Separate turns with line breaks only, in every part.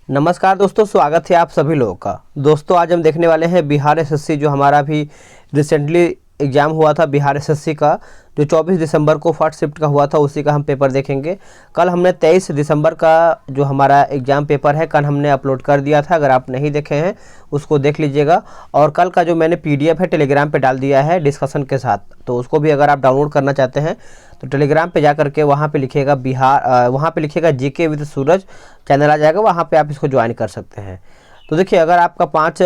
नमस्कार दोस्तों, स्वागत है आप सभी लोगों का। दोस्तों आज हम देखने वाले हैं बिहार एसएससी, जो हमारा भी रिसेंटली एग्ज़ाम हुआ था बिहार एसएससी का, जो 24 दिसंबर को फर्स्ट शिफ्ट का हुआ था, उसी का हम पेपर देखेंगे। कल हमने 23 दिसंबर का जो हमारा एग्ज़ाम पेपर है कल हमने अपलोड कर दिया था। अगर आप नहीं देखे हैं उसको देख लीजिएगा। और कल का जो मैंने PDF है टेलीग्राम पे डाल दिया है डिस्कशन के साथ, तो उसको भी अगर आप डाउनलोड करना चाहते हैं तो टेलीग्राम पे जा करके वहाँ पे लिखिएगा वहाँ पे लिखिएगा GK विद सूरज, चैनल आ जाएगा, वहाँ पे आप इसको ज्वाइन कर सकते हैं। तो देखिए, अगर आपका 5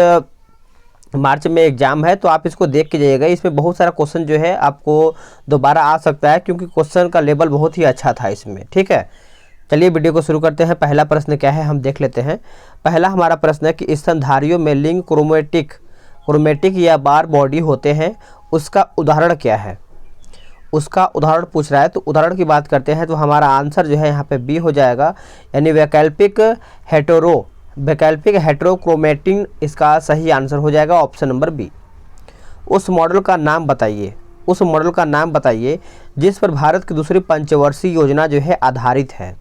मार्च में एग्ज़ाम है तो आप इसको देख के जाइएगा। इसमें बहुत सारा क्वेश्चन जो है आपको दोबारा आ सकता है, क्योंकि क्वेश्चन का लेवल बहुत ही अच्छा था इसमें। ठीक है, चलिए वीडियो को शुरू करते हैं। पहला प्रश्न क्या है हम देख लेते हैं। पहला हमारा प्रश्न है कि स्तनधारियों में लिंग क्रोमेटिक या बार बॉडी होते हैं, उसका उदाहरण क्या है। उसका उदाहरण पूछ रहा है, तो उदाहरण की बात करते हैं तो हमारा आंसर जो है यहाँ पे बी हो जाएगा, यानी वैकल्पिक हेटेरोक्रोमेटिन इसका सही आंसर हो जाएगा, ऑप्शन नंबर बी। उस मॉडल का नाम बताइए जिस पर भारत की दूसरी पंचवर्षीय योजना जो है आधारित है।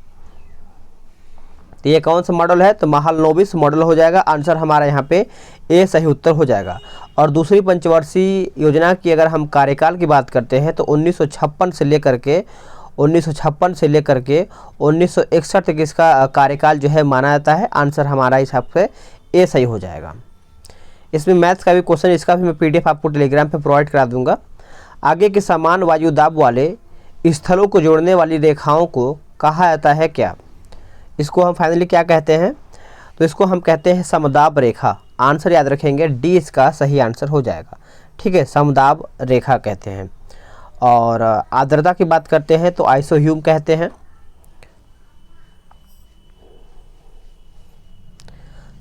तो ये कौन सा मॉडल है, तो महालनोबिस मॉडल हो जाएगा। आंसर हमारा यहाँ पे ए सही उत्तर हो जाएगा। और दूसरी पंचवर्षीय योजना की अगर हम कार्यकाल की बात करते हैं तो 1956 से लेकर के 1961 तक इसका कार्यकाल जो है माना जाता है। आंसर हमारा हिसाब से ए सही हो जाएगा। इसमें मैथ्स का भी क्वेश्चन, इसका भी मैं PDF आपको टेलीग्राम पे प्रोवाइड करा दूंगा। आगे के समान वायु दाब वाले स्थलों को जोड़ने वाली रेखाओं को कहा जाता है क्या। इसको हम फाइनली क्या कहते हैं, तो इसको हम कहते हैं समदाब रेखा। आंसर याद रखेंगे, डी इसका सही आंसर हो जाएगा। ठीक है, समदाब रेखा कहते हैं। और आर्द्रता की बात करते हैं तो आइसोह्यूम कहते हैं।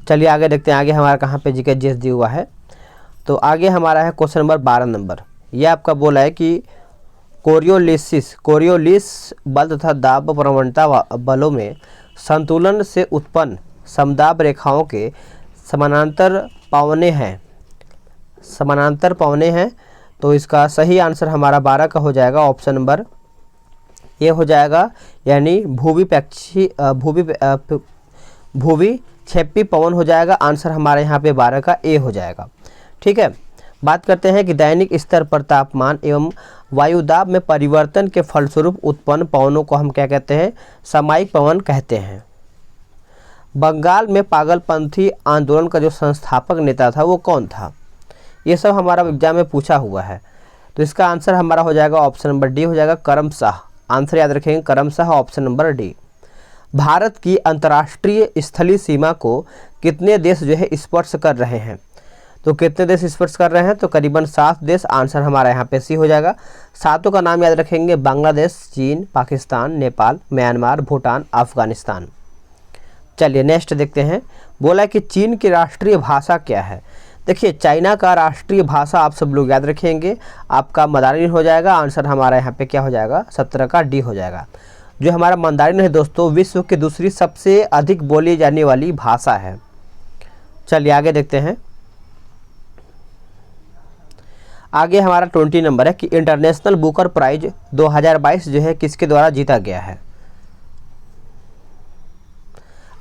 चलिए आगे देखते हैं, आगे हमारा कहाँ पे जीके जीएस दिया हुआ है। तो आगे हमारा है क्वेश्चन नंबर 12 नंबर। ये आपका बोला है कि कोरियोलिस बल तथा दाब प्रवणता बलों में संतुलन से उत्पन्न समदाब रेखाओं के समानांतर पवने हैं। तो इसका सही आंसर हमारा 12 का हो जाएगा, ऑप्शन नंबर ए हो जाएगा, यानी भूवि क्षेपी पवन हो जाएगा। आंसर हमारे यहाँ पे 12 का ए हो जाएगा। ठीक है, बात करते हैं कि दैनिक स्तर पर तापमान एवं वायुदाब में परिवर्तन के फलस्वरूप उत्पन्न पवनों को हम क्या कहते हैं, सामयिक पवन कहते हैं। बंगाल में पागलपंथी आंदोलन का जो संस्थापक नेता था वो कौन था। ये सब हमारा एग्जाम में पूछा हुआ है। तो इसका आंसर हमारा हो जाएगा, ऑप्शन नंबर डी हो जाएगा, करम शाह। आंसर याद रखेंगे, करम Shah, option number D. Bharat की अंतर्राष्ट्रीय स्थलीय सीमा को कितने देश जो है स्पर्श कर रहे हैं। तो कितने देश स्पर्श कर रहे हैं, तो करीबन 7 देश। आंसर हमारा यहाँ पे सी हो जाएगा। 7 का नाम याद रखेंगे, बांग्लादेश, चीन, पाकिस्तान, नेपाल, म्यांमार, भूटान, अफगानिस्तान। चलिए नेक्स्ट देखते हैं। बोला कि चीन की राष्ट्रीय भाषा क्या है। देखिए, चाइना का राष्ट्रीय भाषा आप सब लोग याद रखेंगे, आपका मंदारिन हो जाएगा। आंसर हमारा यहाँ पे क्या हो जाएगा, 17 का डी हो जाएगा। जो हमारा मंदारिन है दोस्तों, विश्व की दूसरी सबसे अधिक बोली जाने वाली भाषा है। चलिए आगे देखते हैं। आगे हमारा 20 नंबर है कि इंटरनेशनल बुकर प्राइज 2022 जो है किसके द्वारा जीता गया है।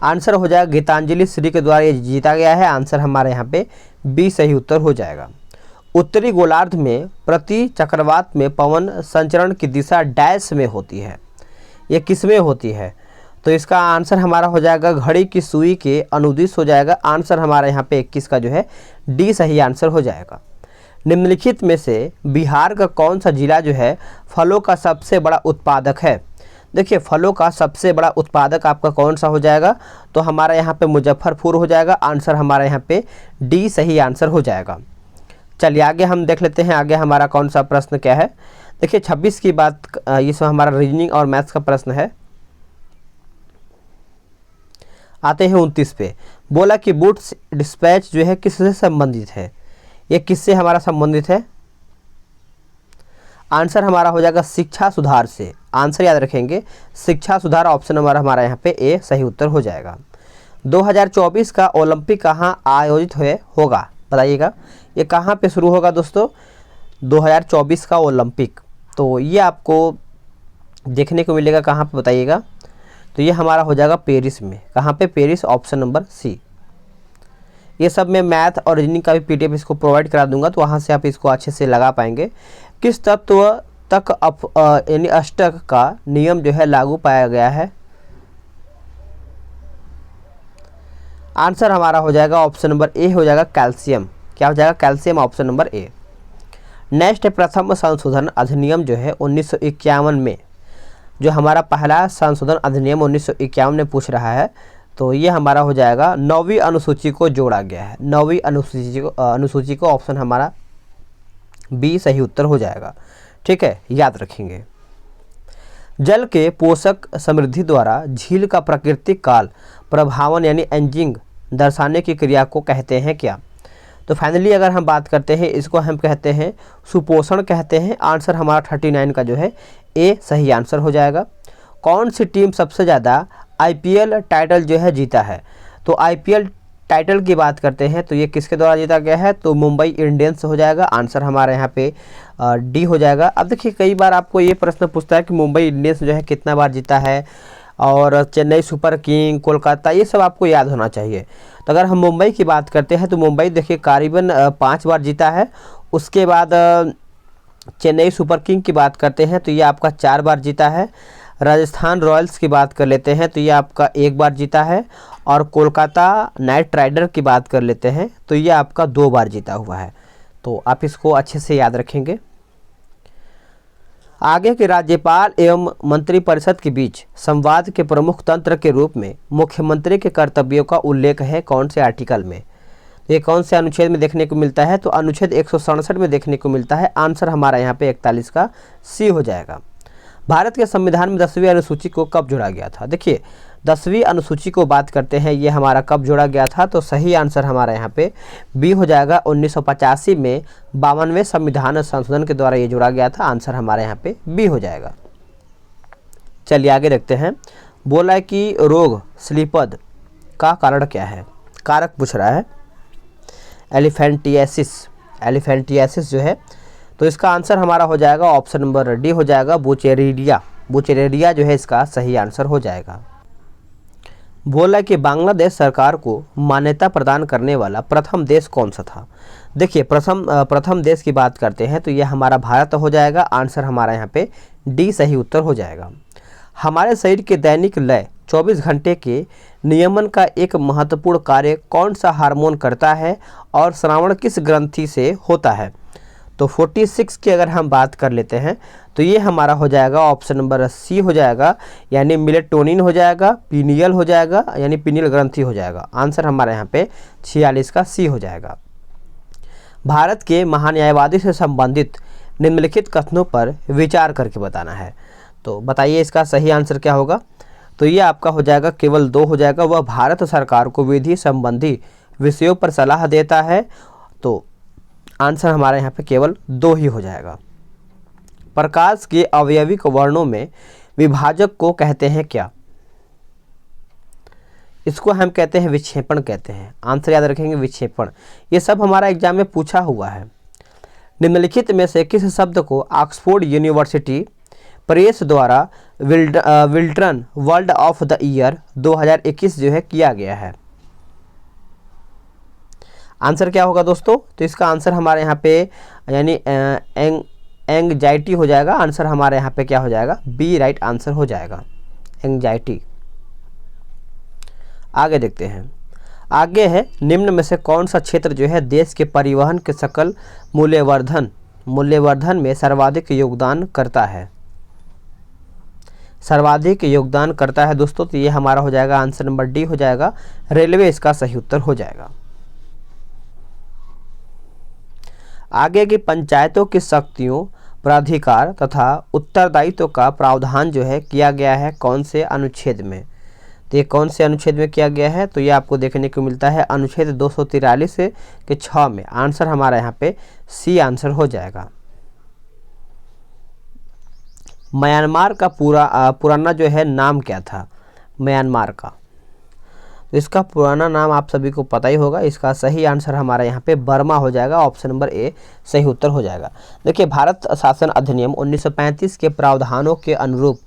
आंसर हो जाएगा, गीतांजलि श्री के द्वारा ये जीता गया है। आंसर हमारे यहाँ पे बी सही उत्तर हो जाएगा। उत्तरी गोलार्ध में प्रति चक्रवात में पवन संचरण की दिशा डैश में होती है, ये किस में होती है। तो इसका आंसर हमारा हो जाएगा, घड़ी की सुई के अनुदिश हो जाएगा। आंसर हमारा यहाँ पे 21 का जो है डी सही आंसर हो जाएगा। निम्नलिखित में से बिहार का कौन सा जिला जो है फलों का सबसे बड़ा उत्पादक है। देखिए, फलों का सबसे बड़ा उत्पादक आपका कौन सा हो जाएगा, तो हमारा यहाँ पे मुजफ्फरपुर हो जाएगा। आंसर हमारा यहाँ पे डी सही आंसर हो जाएगा। चलिए आगे हम देख लेते हैं, आगे हमारा कौन सा प्रश्न क्या है। देखिए 26 की बात, ये सब हमारा रीजनिंग और मैथ्स का प्रश्न है। आते हैं 29 पे। बोला कि बूट्स डिस्पैच जो है किससे संबंधित है, ये किससे हमारा संबंधित है। आंसर हमारा हो जाएगा शिक्षा सुधार से। आंसर याद रखेंगे, शिक्षा सुधार, ऑप्शन नंबर हमारा यहाँ पे ए सही उत्तर हो जाएगा। 2024 का ओलंपिक कहाँ आयोजित होगा बताइएगा। ये कहाँ पे शुरू होगा दोस्तों, 2024 का ओलंपिक। तो ये आपको देखने को मिलेगा कहाँ पे बताइएगा, तो तो ये हमारा हो जाएगा पेरिस में। कहाँ पे? Paris, option number C. ये सब मैं मैथ और रीजनिंग का भी पीडीएफ इसको प्रोवाइड करा दूंगा, तो वहाँ से आप इसको अच्छे से लगा पाएंगे। किस तत्व तक यानी अष्टक का नियम जो है लागू पाया गया है? आंसर हमारा हो जाएगा ऑप्शन नंबर ए हो जाएगा कैल्शियम। क्या हो जाएगा? Calcium, option number A. Next प्रथम संशोधन अधिनियम जो है 1951 में, जो हमारा पहला संशोधन अधिनियम 1951 में पूछ रहा है, तो ये हमारा हो जाएगा 9वीं अनुसूची को जोड़ा गया है। 9वीं अनुसूची को ऑप्शन हमारा बी सही उत्तर हो जाएगा। ठीक है, याद रखेंगे। जल के पोषक समृद्धि द्वारा झील का प्राकृतिक काल प्रभावन यानी एजिंग दर्शाने की क्रिया को कहते हैं क्या? तो फाइनली अगर हम बात करते हैं, इसको हम कहते हैं सुपोषण कहते हैं। आंसर हमारा 39 का जो है ए सही आंसर हो जाएगा। कौन सी टीम सबसे ज़्यादा आईपीएल टाइटल जो है जीता है? तो आईपीएल टाइटल की बात करते हैं तो ये किसके द्वारा जीता गया है? तो मुंबई इंडियंस हो जाएगा। आंसर हमारे यहाँ पे डी हो जाएगा। अब देखिए, कई बार आपको ये प्रश्न पूछता है कि मुंबई इंडियंस जो है कितना बार जीता है, और चेन्नई सुपर किंग, कोलकाता, ये सब आपको याद होना चाहिए। तो अगर हम मुंबई की बात करते हैं तो मुंबई देखिए करीबन 5 बार जीता है। उसके बाद चेन्नई सुपर किंग की बात करते हैं तो ये आपका 4 बार जीता है। राजस्थान रॉयल्स की बात कर लेते हैं तो ये आपका 1 बार जीता है। और कोलकाता नाइट राइडर की बात कर लेते हैं तो ये आपका 2 बार जीता हुआ है। तो आप इसको अच्छे से याद रखेंगे। आगे के राज्यपाल एवं मंत्रिपरिषद के बीच संवाद के प्रमुख तंत्र के रूप में मुख्यमंत्री के कर्तव्यों का उल्लेख है कौन से आर्टिकल में? ये कौन से अनुच्छेद में देखने को मिलता है? तो अनुच्छेद 167 में देखने को मिलता है। आंसर हमारा यहाँ पे 41 का सी हो जाएगा। भारत के संविधान में 10वीं अनुसूची को कब जोड़ा गया था? देखिए, 10वीं अनुसूची को बात करते हैं, ये हमारा कब जोड़ा गया था? तो सही आंसर हमारा यहाँ पे बी हो जाएगा। 1985 में 52वें संविधान संशोधन के द्वारा ये जोड़ा गया था। आंसर हमारे यहाँ पे बी हो जाएगा। चलिए आगे देखते हैं। बोला है कि रोग स्लीपद का कारण क्या है? कारक पूछ रहा है। एलिफेंटियासिस जो है, तो इसका आंसर हमारा हो जाएगा ऑप्शन नंबर डी हो जाएगा, बुचेरेरिया। बुचेरेरिया जो है इसका सही आंसर हो जाएगा। बोला कि बांग्लादेश सरकार को मान्यता प्रदान करने वाला प्रथम देश कौन सा था? देखिए, प्रथम देश की बात करते हैं तो यह हमारा भारत हो जाएगा। आंसर हमारा यहाँ पे डी सही उत्तर हो जाएगा। हमारे शरीर के दैनिक लय 24 घंटे के नियमन का एक महत्वपूर्ण कार्य कौन सा हार्मोन करता है और श्रावण किस ग्रंथि से होता है? तो 46 की अगर हम बात कर लेते हैं तो ये हमारा हो जाएगा ऑप्शन नंबर सी हो जाएगा, यानी मेलेटोनिन हो जाएगा, पीनियल हो जाएगा, यानी पीनियल ग्रंथि हो जाएगा। आंसर हमारे यहाँ पे 46 का सी हो जाएगा। भारत के महान्यायवादी से संबंधित निम्नलिखित कथनों पर विचार करके बताना है। तो बताइए इसका सही आंसर क्या होगा? तो ये आपका हो जाएगा केवल 2 हो जाएगा। वह भारत सरकार को विधि संबंधी विषयों पर सलाह देता है। तो आंसर हमारे यहाँ पे केवल 2 ही हो जाएगा। प्रकाश के अवयविक वर्णों में विभाजक को कहते हैं क्या? इसको हम कहते हैं विक्षेपण कहते हैं। आंसर याद रखेंगे विक्षेपण। ये सब हमारा एग्जाम में पूछा हुआ है। निम्नलिखित में से किस शब्द को ऑक्सफोर्ड यूनिवर्सिटी प्रेस द्वारा Wilton world of the year 2021 जो है किया गया है? आंसर क्या होगा दोस्तों? तो इसका आंसर हमारे यहाँ पे यानी एंग्जाइटी हो जाएगा। आंसर हमारे यहाँ पे क्या हो जाएगा? बी राइट आंसर हो जाएगा, एंग्जाइटी। आगे देखते हैं। आगे है, निम्न में से कौन सा क्षेत्र जो है देश के परिवहन के सकल मूल्यवर्धन में सर्वाधिक योगदान करता है? सर्वाधिक योगदान करता है दोस्तों, तो ये हमारा हो जाएगा आंसर नंबर डी हो जाएगा, रेलवे इसका सही उत्तर हो जाएगा। आगे की पंचायतों की शक्तियों, प्राधिकार तथा उत्तरदायित्व का प्रावधान जो है किया गया है कौन से अनुच्छेद में? तो ये कौन से अनुच्छेद में किया गया है? तो ये आपको देखने को मिलता है अनुच्छेद 243 के 6 में। आंसर हमारा यहाँ पे सी आंसर हो जाएगा। म्यांमार का पुराना जो है नाम क्या था? म्यांमार का, तो इसका पुराना नाम आप सभी को पता ही होगा। इसका सही आंसर हमारा यहाँ पे बर्मा हो जाएगा। ऑप्शन नंबर ए सही उत्तर हो जाएगा। देखिए, भारत शासन अधिनियम 1935 के प्रावधानों के अनुरूप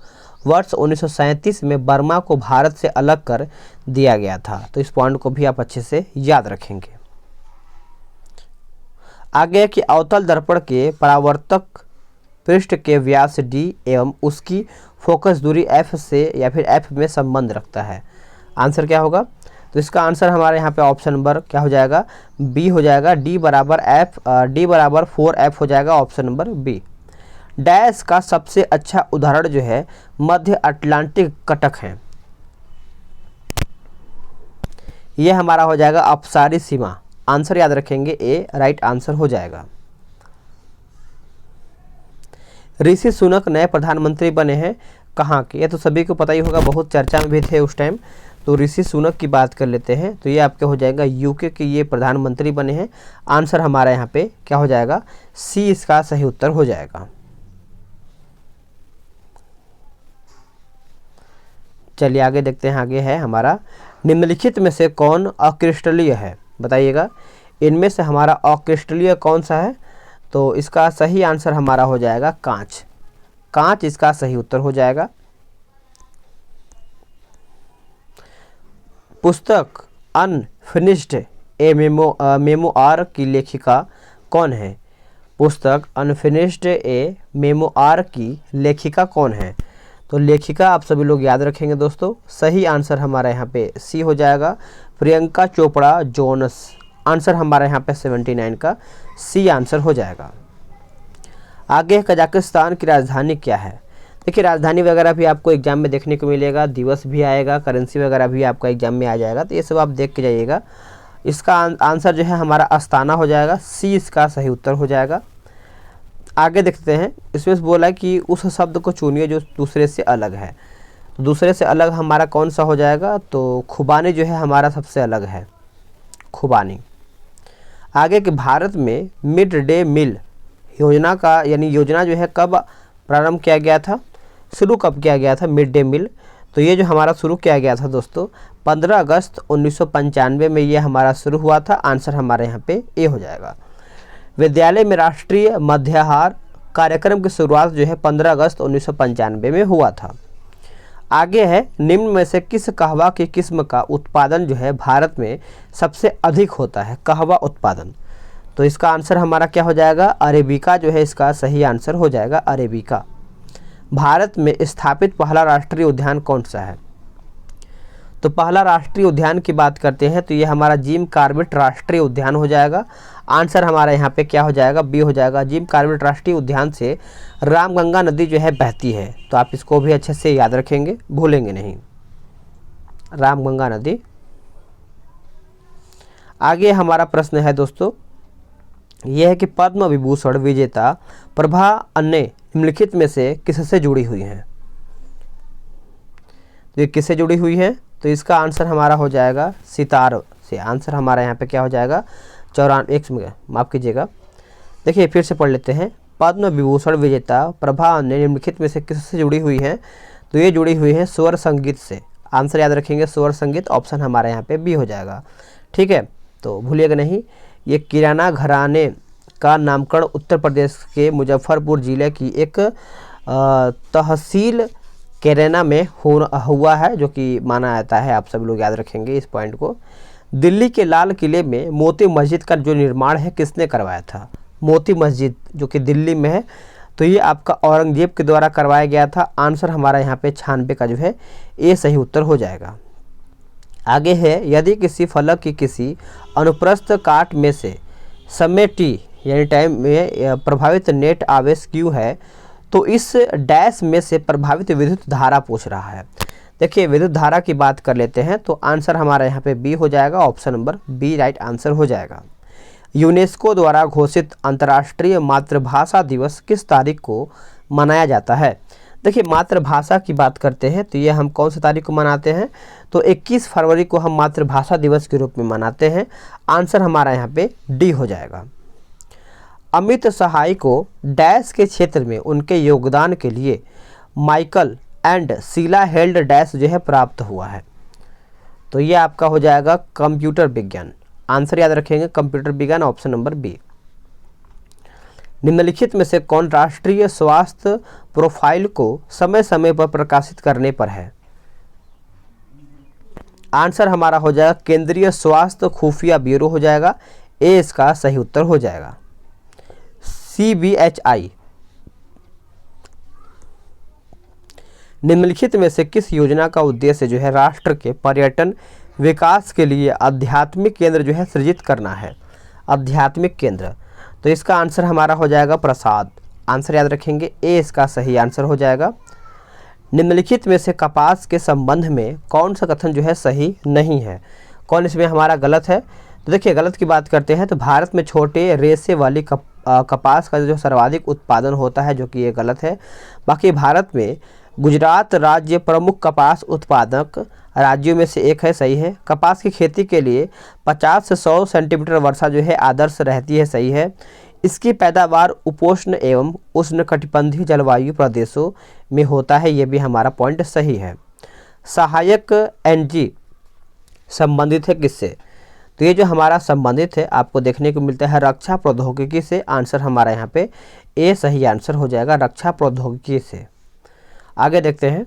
वर्ष 1937 में बर्मा को भारत से अलग कर दिया गया था। तो इस पॉइंट को भी आप अच्छे से याद रखेंगे। आगे कि अवतल दर्पण के परावर्तक पृष्ठ के व्यास d एवं उसकी फोकस दूरी f से या फिर f में संबंध रखता है। आंसर क्या होगा? तो इसका आंसर हमारे यहाँ पे ऑप्शन नंबर क्या हो जाएगा? बी हो जाएगा। d बराबर 4f हो जाएगा ऑप्शन नंबर बी। डैश का सबसे अच्छा उदाहरण जो है मध्य अटलांटिक कटक है। यह हमारा हो जाएगा अपसारी सीमा। आंसर याद रखेंगे ए राइट आंसर हो जाएगा। ऋषि सुनक नए प्रधानमंत्री बने हैं कहाँ के? ये तो सभी को पता ही होगा, बहुत चर्चा में भी थे उस टाइम। तो ऋषि सुनक की बात कर लेते हैं तो ये आपके हो जाएगा यूके के ये प्रधानमंत्री बने हैं। आंसर हमारा यहाँ पे क्या हो जाएगा? सी इसका सही उत्तर हो जाएगा। चलिए आगे देखते हैं। आगे है हमारा निम्नलिखित में से कौन अक्रिस्टलीय है? बताइएगा इनमें से हमारा अक्रिस्टलीय कौन सा है? तो इसका सही आंसर हमारा हो जाएगा कांच। कांच इसका सही उत्तर हो जाएगा। पुस्तक अनफिनिश्ड ए मेमोआर की लेखिका कौन है? पुस्तक अनफिनिश्ड ए मेमोआर की लेखिका कौन है? तो लेखिका आप सभी लोग याद रखेंगे दोस्तों। सही आंसर हमारा यहाँ पे सी हो जाएगा, प्रियंका चोपड़ा जोनस। आंसर हमारा यहाँ पे 79 का सी आंसर हो जाएगा। आगे कजाकिस्तान की राजधानी क्या है? देखिए राजधानी वगैरह भी आपको एग्जाम में देखने को मिलेगा, दिवस भी आएगा, करेंसी वगैरह भी आपका एग्जाम में आ जाएगा, तो ये सब आप देख के जाइएगा। इसका आंसर जो है हमारा अस्ताना हो जाएगा। सी इसका सही उत्तर हो जाएगा। आगे देखते हैं। इसमें बोला है कि उस शब्द को चुनिए जो दूसरे से अलग है। दूसरे से अलग हमारा कौन सा हो जाएगा? तो खुबानी जो है हमारा सबसे अलग है, खुबानी। आगे कि भारत में मिड डे मील योजना का यानी योजना जो है कब प्रारंभ किया गया था? शुरू कब किया गया था मिड डे मील? तो ये जो हमारा शुरू किया गया था दोस्तों 15 अगस्त 1995 में ये हमारा शुरू हुआ था। आंसर हमारे यहाँ पे ए हो जाएगा। विद्यालय में राष्ट्रीय मध्याहार कार्यक्रम की शुरुआत जो है 15 अगस्त 1995 में हुआ था। आगे है निम्न में से किस कहवा की किस्म का उत्पादन जो है भारत में सबसे अधिक होता है? कहवा उत्पादन। तो इसका आंसर हमारा क्या हो जाएगा? अरेबिका जो है इसका सही आंसर हो जाएगा, अरेबिका। भारत में स्थापित पहला राष्ट्रीय उद्यान कौन सा है? तो पहला राष्ट्रीय उद्यान की बात करते हैं तो ये हमारा जिम कॉर्बेट राष्ट्रीय उद्यान हो जाएगा। आंसर हमारा यहाँ पे क्या हो जाएगा? बी हो जाएगा। जिम कॉर्बेट राष्ट्रीय उद्यान से रामगंगा नदी जो है बहती है, तो आप इसको भी अच्छे से याद रखेंगे, भूलेंगे नहीं, रामगंगा नदी। आगे हमारा प्रश्न है दोस्तों यह है कि पद्म विभूषण विजेता प्रभा अन्य निम्नलिखित में से किससे जुड़ी हुई हैं? तो ये किससे जुड़ी हुई है? तो इसका आंसर हमारा हो जाएगा सितार से। आंसर हमारा यहाँ पे क्या हो जाएगा? 94 माफ़ कीजिएगा। देखिए फिर से पढ़ लेते हैं। पद्म विभूषण विजेता प्रभा अन्य निम्नलिखित में से किससे जुड़ी हुई है? तो ये जुड़ी हुई है स्वर संगीत से। आंसर याद रखेंगे स्वर संगीत। ऑप्शन हमारे यहाँ पे बी हो जाएगा। ठीक है, तो भूलिएगा नहीं। ये किराना घराने का नामकरण उत्तर प्रदेश के मुजफ्फरपुर ज़िले की एक तहसील कैरेना में हुआ है, जो कि माना जाता है। आप सभी लोग याद रखेंगे इस पॉइंट को। दिल्ली के लाल किले में मोती मस्जिद का जो निर्माण है किसने करवाया था? मोती मस्जिद जो कि दिल्ली में है, तो ये आपका औरंगजेब के द्वारा करवाया गया था। आंसर हमारा यहाँ पे 96 का जो है ये सही उत्तर हो जाएगा। आगे है यदि किसी फलक की किसी अनुप्रस्थ काट में से समय टी यानी टाइम में प्रभावित नेट आवेश क्यों है, तो इस डैश में से प्रभावित विद्युत धारा पूछ रहा है। देखिए विद्युत धारा की बात कर लेते हैं तो आंसर हमारा यहाँ पे बी हो जाएगा। Option number B right answer हो जाएगा। यूनेस्को द्वारा घोषित अंतर्राष्ट्रीय मातृभाषा दिवस किस तारीख को मनाया जाता है? देखिए मातृभाषा की बात करते हैं तो ये हम कौन सी तारीख को मनाते हैं? तो 21 फरवरी को हम मातृभाषा दिवस के रूप में मनाते हैं। आंसर हमारा यहाँ पे डी हो जाएगा। अमित सहाय को डैश के क्षेत्र में उनके योगदान के लिए Michael and Sheila Held dash जो है प्राप्त हुआ है। तो ये आपका हो जाएगा कंप्यूटर विज्ञान। आंसर याद रखेंगे कंप्यूटर विज्ञान। Option number B. निम्नलिखित में से कौन राष्ट्रीय स्वास्थ्य प्रोफाइल को समय समय पर प्रकाशित करने पर है? आंसर हमारा हो जाएगा केंद्रीय स्वास्थ्य खुफिया ब्यूरो हो जाएगा। ए इसका सही उत्तर हो जाएगा। CBHI। निम्नलिखित में से किस योजना का उद्देश्य जो है राष्ट्र के पर्यटन विकास के लिए आध्यात्मिक केंद्र जो है सृजित करना है? आध्यात्मिक केंद्र, तो इसका आंसर हमारा हो जाएगा प्रसाद। आंसर याद रखेंगे, ए इसका सही आंसर हो जाएगा। निम्नलिखित में से कपास के संबंध में कौन सा कथन जो है सही नहीं है? कौन इसमें हमारा गलत है? तो देखिए, गलत की बात करते हैं तो भारत में छोटे रेशे वाली कपास का जो सर्वाधिक उत्पादन होता है, जो कि ये गलत है। बाकी भारत में गुजरात राज्य प्रमुख कपास उत्पादक राज्यों में से एक है, सही है। कपास की खेती के लिए 50 से 100 सेंटीमीटर वर्षा जो है आदर्श रहती है, सही है। इसकी पैदावार उपोष्ण एवं उष्णकटिबंधीय जलवायु प्रदेशों में होता है, ये भी हमारा पॉइंट सही है। सहायक एनजी संबंधित है किससे? तो ये जो हमारा संबंधित है आपको देखने को मिलता है रक्षा प्रौद्योगिकी से। आंसर हमारा यहाँ पे ए सही आंसर हो जाएगा, रक्षा प्रौद्योगिकी से। आगे देखते हैं,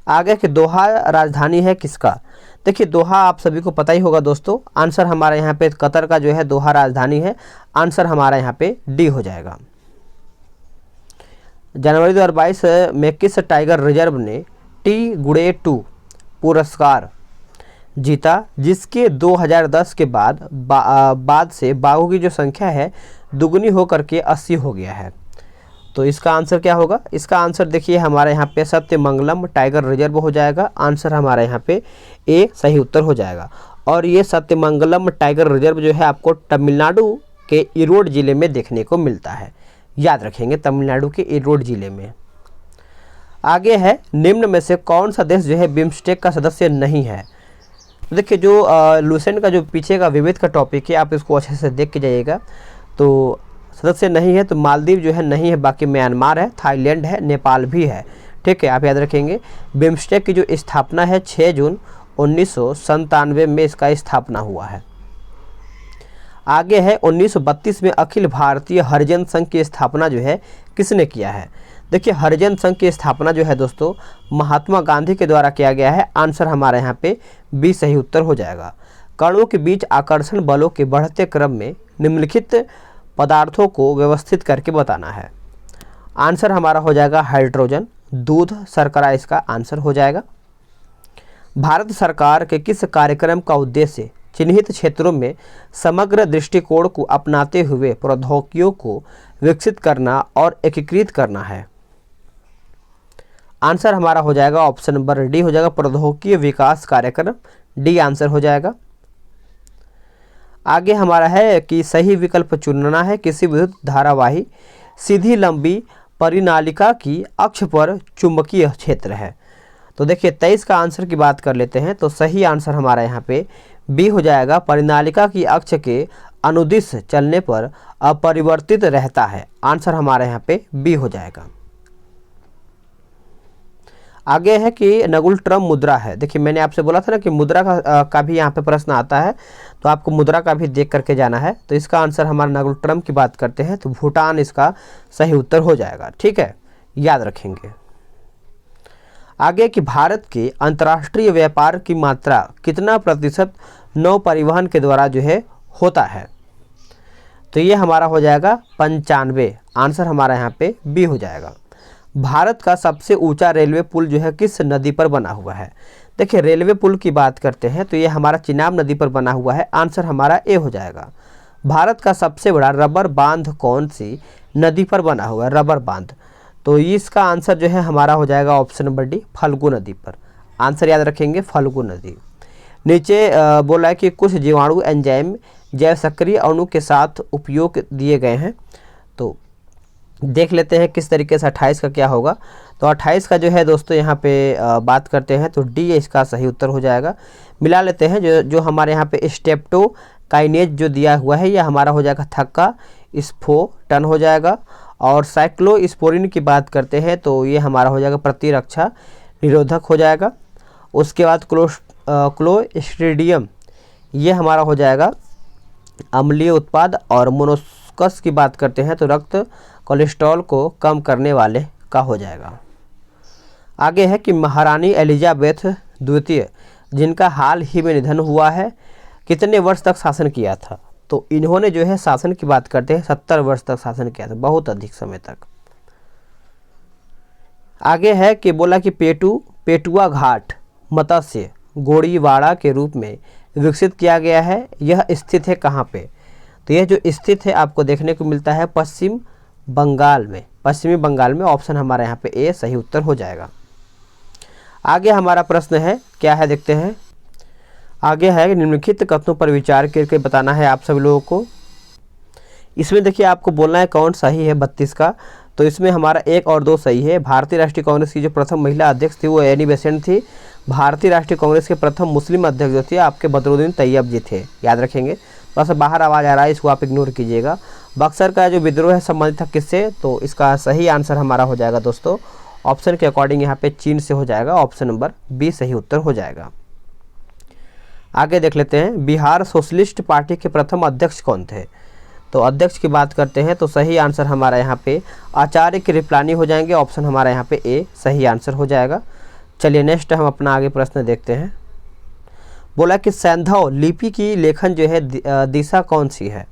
आगे कि दोहा राजधानी है किसका? देखिए, दोहा आप सभी को पता ही होगा दोस्तों। आंसर हमारा यहाँ पे कतर का जो है दोहा राजधानी है। आंसर हमारा यहाँ पे डी हो जाएगा। जनवरी 2022 में किस टाइगर रिजर्व ने टी-2 पुरस्कार जीता, जिसके 2010 के बाद से बाघों की जो संख्या है दुगनी होकर के 80 हो गया है? तो इसका आंसर क्या होगा? इसका आंसर देखिए हमारे यहाँ पे सत्यमंगलम टाइगर रिजर्व हो जाएगा। आंसर हमारे यहाँ पे ए सही उत्तर हो जाएगा। और ये सत्यमंगलम टाइगर रिजर्व जो है आपको तमिलनाडु के ईरोड जिले में देखने को मिलता है, याद रखेंगे, तमिलनाडु के ईरोड जिले में। आगे है, निम्न में से कौन सा देश जो है बिम्स्टेक का सदस्य नहीं है? देखिए, जो लूसेंट का जो पीछे का विविध का टॉपिक है आप इसको अच्छे से देख के जाइएगा। तो सदस्य नहीं है तो मालदीव जो है नहीं है, बाकी म्यांमार है, थाईलैंड है, नेपाल भी है। ठीक है, आप याद रखेंगे। बिम्स्टेक की जो स्थापना है 6 जून 1997 में इसका स्थापना हुआ है। आगे है 1932 में अखिल भारतीय हरिजन संघ की स्थापना जो है किसने किया है? देखिए, हरिजन संघ की स्थापना जो है दोस्तों महात्मा गांधी के द्वारा किया गया है। आंसर हमारे यहाँ पे बी सही उत्तर हो जाएगा। कणों के बीच आकर्षण बलों के बढ़ते क्रम में निम्नलिखित पदार्थों को व्यवस्थित करके बताना है। आंसर हमारा हो जाएगा हाइड्रोजन, दूध, शर्करा इसका आंसर हो जाएगा। भारत सरकार के किस कार्यक्रम का उद्देश्य चिन्हित क्षेत्रों में समग्र दृष्टिकोण को अपनाते हुए प्रौद्योगिकियों को विकसित करना और एकीकृत करना है? आंसर हमारा हो जाएगा ऑप्शन नंबर डी हो जाएगा, प्रौद्योगिकी विकास कार्यक्रम। डी आंसर हो जाएगा। आगे हमारा है कि सही विकल्प चुनना है। किसी विद्युत धारावाही सीधी लंबी परिनालिका की अक्ष पर चुंबकीय क्षेत्र है? तो देखिए 23 का आंसर की बात कर लेते हैं तो सही आंसर हमारा यहाँ पे बी हो जाएगा। परिनालिका की अक्ष के अनुदिश चलने पर अपरिवर्तित रहता है। आंसर हमारे यहाँ पे बी हो जाएगा। आगे है कि नगुल ट्रम मुद्रा है। देखिए, मैंने आपसे बोला था ना कि मुद्रा का भी यहाँ पे प्रश्न आता है, तो आपको मुद्रा का भी देख करके जाना है। तो इसका आंसर हमारा नगुल ट्रम की बात करते हैं तो भूटान इसका सही उत्तर हो जाएगा। ठीक है, याद रखेंगे। आगे कि भारत के अंतर्राष्ट्रीय व्यापार की मात्रा कितना प्रतिशत नौ परिवहन के द्वारा जो है होता है? तो ये हमारा हो जाएगा 95। आंसर हमारा यहाँ पे बी हो जाएगा। भारत का सबसे ऊंचा रेलवे पुल जो है किस नदी पर बना हुआ है? देखिए, रेलवे पुल की बात करते हैं तो ये हमारा चिनाब नदी पर बना हुआ है। आंसर हमारा ए हो जाएगा। भारत का सबसे बड़ा रबर बांध कौन सी नदी पर बना हुआ है? रबर बांध, तो इसका आंसर जो है हमारा हो जाएगा ऑप्शन नंबर डी, फल्गु नदी पर। आंसर याद रखेंगे, फल्गु नदी। नीचे बोला है कि कुछ जीवाणु एंजाइम जैव सक्रिय अणु के साथ उपयोग दिए गए हैं, तो देख लेते हैं किस तरीके से 28 का क्या होगा। तो 28 का जो है दोस्तों यहाँ पे बात करते हैं तो डी इसका सही उत्तर हो जाएगा। मिला लेते हैं जो हमारे यहाँ पे स्टेप्टोकाइनेज जो दिया हुआ है यह हमारा हो जाएगा थक्का स्फोटन हो जाएगा। और साइक्लोस्पोरिन की बात करते हैं तो ये हमारा हो जाएगा प्रतिरक्षा निरोधक हो जाएगा। उसके बाद क्लोस्ट्रीडियम ये हमारा हो जाएगा अम्लीय उत्पाद। और फोकस की बात करते हैं तो रक्त कोलेस्ट्रॉल को कम करने वाले का हो जाएगा। आगे है कि महारानी एलिजाबेथ द्वितीय जिनका हाल ही में निधन हुआ है कितने वर्ष तक शासन किया था? तो इन्होंने जो है शासन की बात करते हैं 70 वर्ष तक शासन किया था, बहुत अधिक समय तक। आगे है कि बोला कि पेटुआ घाट मत्स्य गोड़ीवाड़ा के रूप में विकसित किया गया है, यह स्थित है कहाँ पे? तो यह जो स्थित है आपको देखने को मिलता है पश्चिमी बंगाल में। ऑप्शन हमारा यहाँ पे ए सही उत्तर हो जाएगा। आगे हमारा प्रश्न है, क्या है देखते हैं। आगे है निम्नलिखित कथनों पर विचार करके बताना है आप सभी लोगों को। इसमें देखिए आपको बोलना है कौन सही है 32 का। तो इसमें हमारा 1 और 2 सही है। भारतीय राष्ट्रीय कांग्रेस की जो प्रथम महिला अध्यक्ष थी वो एनी बेसेंट थी। भारतीय राष्ट्रीय कांग्रेस के प्रथम मुस्लिम अध्यक्ष जो थे आपके बदरुद्दीन तैयब जी थे, याद रखेंगे। बस बाहर आवाज़ आ रहा है, इसको आप इग्नोर कीजिएगा। बक्सर का जो विद्रोह है संबंधित था किससे? तो इसका सही आंसर हमारा हो जाएगा दोस्तों, ऑप्शन के अकॉर्डिंग यहाँ पे चीन से हो जाएगा। ऑप्शन नंबर बी सही उत्तर हो जाएगा। आगे देख लेते हैं, बिहार सोशलिस्ट पार्टी के प्रथम अध्यक्ष कौन थे? तो अध्यक्ष की बात करते हैं तो सही आंसर हमारा यहाँ पे आचार्य कृपलानी हो जाएंगे। ऑप्शन हमारा यहाँ पे ए सही आंसर हो जाएगा। चलिए नेक्स्ट हम अपना आगे प्रश्न देखते हैं। बोला कि सैंधव लिपि की लेखन जो है दिशा कौन सी है?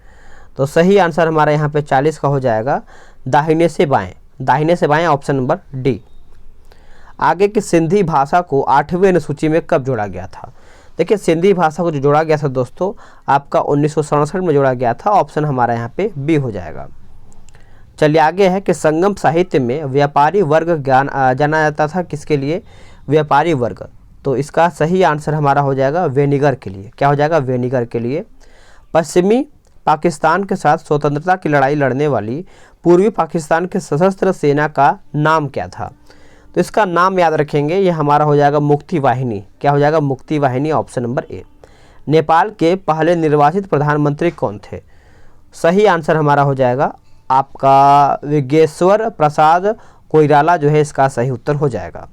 तो सही आंसर हमारा यहाँ पे 40 का हो जाएगा, दाहिने से बाएं। Option number D. आगे कि सिंधी भाषा को 8वीं अनुसूची में कब जोड़ा गया था? देखिए सिंधी भाषा को जो जोड़ा गया था दोस्तों आपका 1967 में जोड़ा गया था। ऑप्शन हमारा यहाँ पे बी हो जाएगा। चलिए आगे है कि संगम साहित्य में व्यापारी वर्ग जाना जाता था किसके लिए? व्यापारी वर्ग। तो इसका सही आंसर हमारा हो जाएगा वेनिगर के लिए। क्या हो जाएगा? वेनिगर के लिए। पश्चिमी पाकिस्तान के साथ स्वतंत्रता की लड़ाई लड़ने वाली पूर्वी पाकिस्तान के सशस्त्र सेना का नाम क्या था? तो इसका नाम याद रखेंगे, ये हमारा हो जाएगा मुक्ति वाहिनी। क्या हो जाएगा? मुक्ति वाहिनी। Option number A. नेपाल के पहले निर्वाचित प्रधानमंत्री कौन थे? सही आंसर हमारा हो जाएगा आपका विज्ञेश्वर प्रसाद कोइराला जो है इसका सही उत्तर हो जाएगा।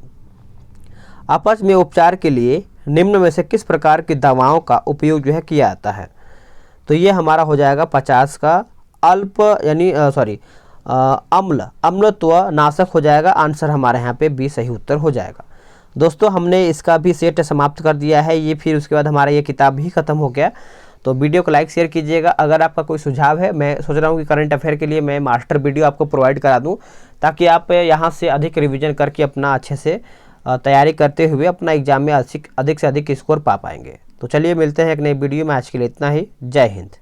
अपच में उपचार के लिए निम्न में से किस प्रकार की दवाओं का उपयोग जो है किया जाता है? तो ये हमारा हो जाएगा 50 का अम्लत्व नाशक हो जाएगा। आंसर हमारे यहाँ पे बी सही उत्तर हो जाएगा। दोस्तों हमने इसका भी सेट समाप्त कर दिया है, ये फिर उसके बाद हमारा ये किताब भी ख़त्म हो गया। तो वीडियो को लाइक शेयर कीजिएगा। अगर आपका कोई सुझाव है, मैं सोच रहा हूँ कि करंट अफेयर के लिए मैं मास्टर वीडियो आपको प्रोवाइड करा दूँ ताकि आप यहाँ से अधिक रिविजन करके अपना अच्छे से तैयारी करते हुए अपना एग्जाम में अधिक से अधिक स्कोर पा पाएंगे। तो चलिए मिलते हैं एक नई वीडियो में। आज के लिए इतना ही। जय हिंद।